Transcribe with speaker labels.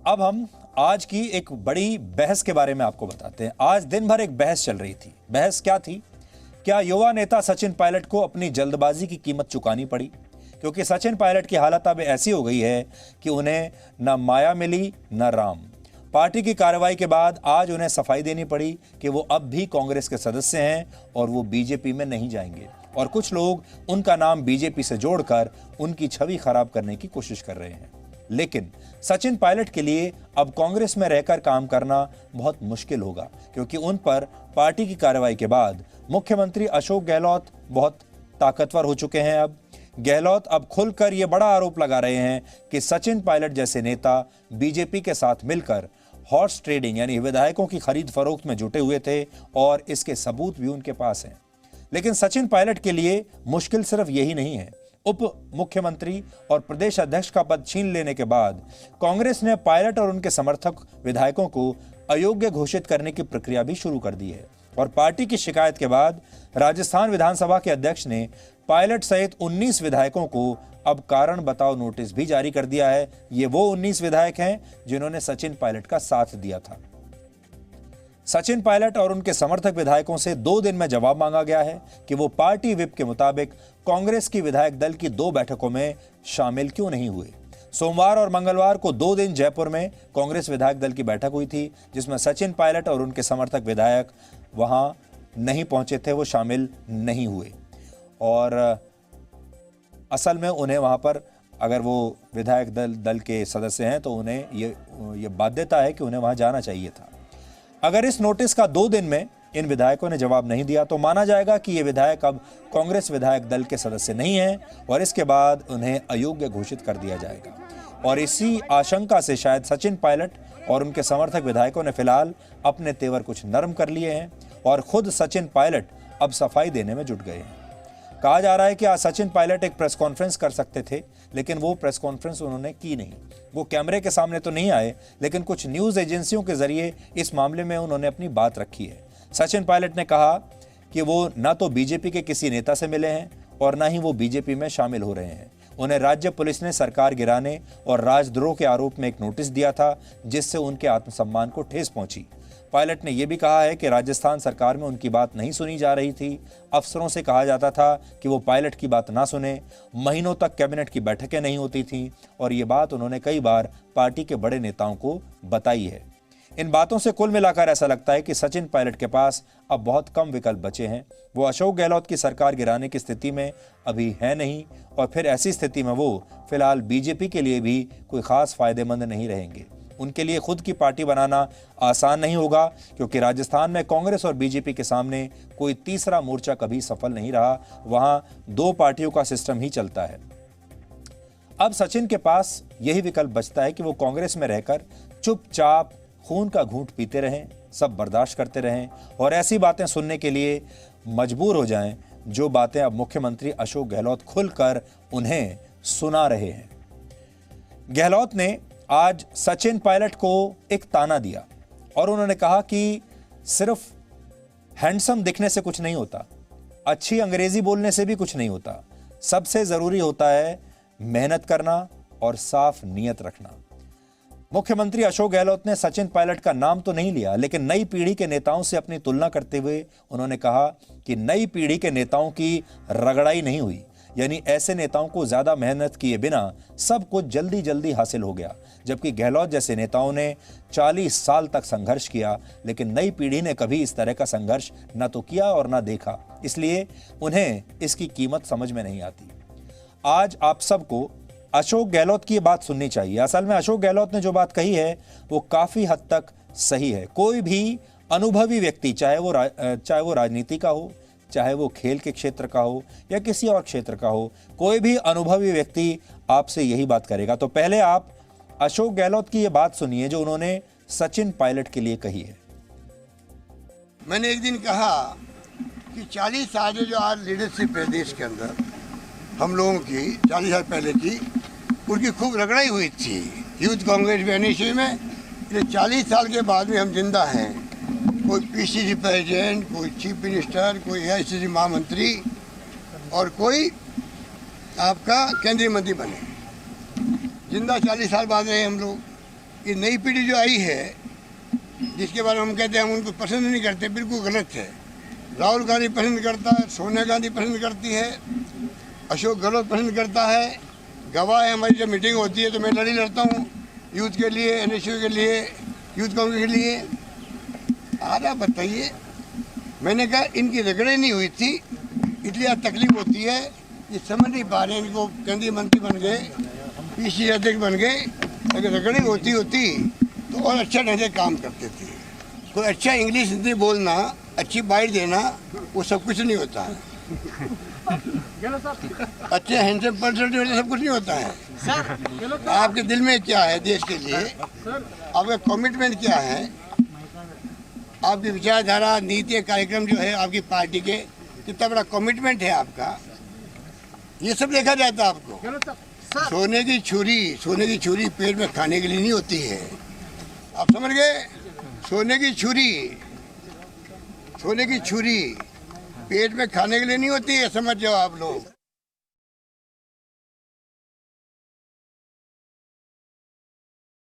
Speaker 1: अब हम आज की एक बड़ी बहस के बारे में आपको बताते हैं। आज दिन भर एक बहस चल रही थी। बहस क्या थी? क्या युवा नेता सचिन पायलट को अपनी जल्दबाजी की कीमत चुकानी पड़ी? क्योंकि सचिन पायलट की हालत अब ऐसी हो गई है कि उन्हें न माया मिली न राम। पार्टी की कार्रवाई के बाद आज उन्हें सफाई देनी पड़ी कि वो अब भी कांग्रेस के सदस्य हैं और वो बीजेपी में नहीं जाएंगे। और कुछ लोग उनका नाम बीजेपी से जोड़कर उनकी छवि खराब करने की कोशिश कर रहे हैं। लेकिन सचिन पायलट के लिए अब कांग्रेस में रहकर काम करना बहुत मुश्किल होगा, क्योंकि उन पर पार्टी की कार्रवाई के बाद मुख्यमंत्री अशोक गहलोत बहुत ताकतवर हो चुके हैं। अब गहलोत अब खुलकर यह बड़ा आरोप लगा रहे हैं कि सचिन पायलट जैसे नेता बीजेपी के साथ मिलकर हॉर्स ट्रेडिंग यानी विधायकों की खरीद फरोख्त में जुटे हुए थे और इसके सबूत भी उनके पास हैं। लेकिन सचिन पायलट के लिए मुश्किल सिर्फ यही नहीं है। उप मुख्यमंत्री और प्रदेश अध्यक्ष का पद छीन लेने के बाद कांग्रेस ने पायलट और उनके समर्थक विधायकों को अयोग्य घोषित करने की प्रक्रिया भी शुरू कर दी है। और पार्टी की शिकायत के बाद राजस्थान विधानसभा के अध्यक्ष ने पायलट सहित 19 विधायकों को अब कारण बताओ नोटिस भी जारी कर दिया है। ये वो 19 विधायक हैं जिन्होंने सचिन पायलट का साथ दिया था। सचिन पायलट और उनके समर्थक विधायकों से 2 दिन में जवाब मांगा गया है कि वो पार्टी विप के मुताबिक कांग्रेस की विधायक दल की 2 बैठकों में शामिल क्यों नहीं हुए। सोमवार और मंगलवार को 2 दिन जयपुर में कांग्रेस विधायक दल की बैठक हुई थी, जिसमें सचिन पायलट और उनके समर्थक विधायक वहां नहीं पहुंचे थे, वो शामिल नहीं हुए। और असल में उन्हें वहां पर, अगर वो विधायक दल के सदस्य हैं तो उन्हें ये बाध्यता है कि उन्हें वहां जाना चाहिए था। अगर इस नोटिस का 2 दिन में इन विधायकों ने जवाब नहीं दिया तो माना जाएगा कि ये विधायक अब कांग्रेस विधायक दल के सदस्य नहीं हैं और इसके बाद उन्हें अयोग्य घोषित कर दिया जाएगा। और इसी आशंका से शायद सचिन पायलट और उनके समर्थक विधायकों ने फिलहाल अपने तेवर कुछ नरम कर लिए हैं और खुद सचिन पायलट अब सफाई देने में जुट गए हैं। कहा जा रहा है कि आज सचिन पायलट एक प्रेस कॉन्फ्रेंस कर सकते थे, लेकिन वो प्रेस कॉन्फ्रेंस उन्होंने की नहीं। वो कैमरे के सामने तो नहीं आए, लेकिन कुछ न्यूज़ एजेंसियों के जरिए इस मामले में उन्होंने अपनी बात रखी है। सचिन पायलट ने कहा कि वो न तो बीजेपी के किसी नेता से मिले हैं और न ही वो बीजेपी में शामिल हो रहे हैं। उन्हें राज्य पुलिस ने सरकार गिराने और राजद्रोह के आरोप में एक नोटिस दिया था, जिससे उनके आत्मसम्मान को ठेस पहुंची। पायलट ने यह भी कहा है कि राजस्थान सरकार में उनकी बात नहीं सुनी जा रही थी। अफसरों से कहा जाता था कि वो पायलट की बात ना सुने। महीनों तक कैबिनेट की बैठकें नहीं होती थीं और ये बात उन्होंने कई बार पार्टी के बड़े नेताओं को बताई है। इन बातों से कुल मिलाकर ऐसा लगता है कि सचिन पायलट के पास अब बहुत कम विकल्प बचे हैं। वो अशोक गहलोत की सरकार गिराने की स्थिति में अभी है नहीं और फिर ऐसी स्थिति में वो फिलहाल बीजेपी के लिए भी कोई खास फायदेमंद नहीं रहेंगे। उनके लिए खुद की पार्टी बनाना आसान नहीं होगा, क्योंकि राजस्थान में कांग्रेस और बीजेपी के सामने कोई तीसरा मोर्चा कभी सफल नहीं रहा। वहां 2 पार्टियों का सिस्टम ही चलता है। अब सचिन के पास यही विकल्प बचता है कि वो कांग्रेस में रहकर चुपचाप खून का घूंट पीते रहें, सब बर्दाश्त करते रहें और ऐसी बातें सुनने के लिए मजबूर हो जाएं जो बातें अब मुख्यमंत्री अशोक गहलोत खुलकर उन्हें सुना रहे हैं। गहलोत ने आज सचिन पायलट को एक ताना दिया और उन्होंने कहा कि सिर्फ हैंडसम दिखने से कुछ नहीं होता, अच्छी अंग्रेजी बोलने से भी कुछ नहीं होता। सबसे जरूरी होता है मेहनत करना और साफ नीयत रखना। मुख्यमंत्री अशोक गहलोत ने सचिन पायलट का नाम तो नहीं लिया, लेकिन नई पीढ़ी के नेताओं से अपनी तुलना करते हुए उन्होंने कहा कि नई पीढ़ी के नेताओं की रगड़ाई नहीं हुई, यानी ऐसे नेताओं को ज्यादा मेहनत किए बिना सब कुछ जल्दी जल्दी हासिल हो गया, जबकि गहलोत जैसे नेताओं ने 40 साल तक संघर्ष किया, लेकिन नई पीढ़ी ने कभी इस तरह का संघर्ष न तो किया और न देखा, इसलिए उन्हें इसकी कीमत समझ में नहीं आती। आज आप सबको अशोक गहलोत की बात सुननी चाहिए। असल में अशोक गहलोत ने जो बात कही है वो काफी हद तक सही है। कोई भी अनुभवी व्यक्ति, चाहे वो राजनीति का हो, चाहे वो खेल के क्षेत्र का हो या किसी और क्षेत्र का हो, कोई भी अनुभवी व्यक्ति आपसे यही बात करेगा। तो पहले आप अशोक गहलोत की ये बात सुनिए जो उन्होंने सचिन पायलट के लिए कही है।
Speaker 2: मैंने एक दिन कहा कि 40 साल जो आज लीडरशिप है देश के अंदर, हम लोगों की 40 साल पहले की, उनकी खूब रगड़ाई हुई थी यूथ कांग्रेस एनएसयू में। 40 साल के बाद भी हम जिंदा हैं। कोई पीसीसी प्रेसिडेंट, कोई चीफ मिनिस्टर, कोई एआईसीसी महामंत्री और कोई आपका केंद्रीय मंत्री बने। जिंदा 40 साल बाद रहे हम लोग। ये नई पीढ़ी जो आई है, जिसके बारे में हम कहते हैं हम उनको पसंद नहीं करते, बिल्कुल गलत है। राहुल गांधी पसंद करता है, सोनिया गांधी पसंद करती है, अशोक गहलोत पसंद करता है। गवाह है, हमारी जब मीटिंग होती है तो मैं लड़ता हूँ यूथ के लिए, NSU के लिए, यूथ कांग्रेस के लिए। आज आप बताइए, मैंने कहा इनकी रगड़े नहीं हुई थी, इसलिए आज तकलीफ होती है। ये समझ नहीं पा रहे, इनको केंद्रीय मंत्री बन गए, PCC अध्यक्ष बन गए। अगर रगड़े होती तो और अच्छा ढंग से काम करते थे। कोई अच्छा इंग्लिश हिंदी बोलना, अच्छी बाइट देना, वो सब कुछ नहीं होता है। अच्छे हैंडसम पर्सनैलिटी होने सब कुछ नहीं होता है। आपके दिल में क्या है देश के लिए, आपका कमिटमेंट क्या है, आपकी विचारधारा, नीति, कार्यक्रम जो है आपकी पार्टी के, कितना बड़ा कमिटमेंट है आपका, ये सब देखा जाता है आपको। सोने की छुरी पेट में खाने के लिए नहीं होती है, आप समझ गए। सोने की छुरी पेट में खाने के लिए नहीं होती है, समझ जाओ आप लोग।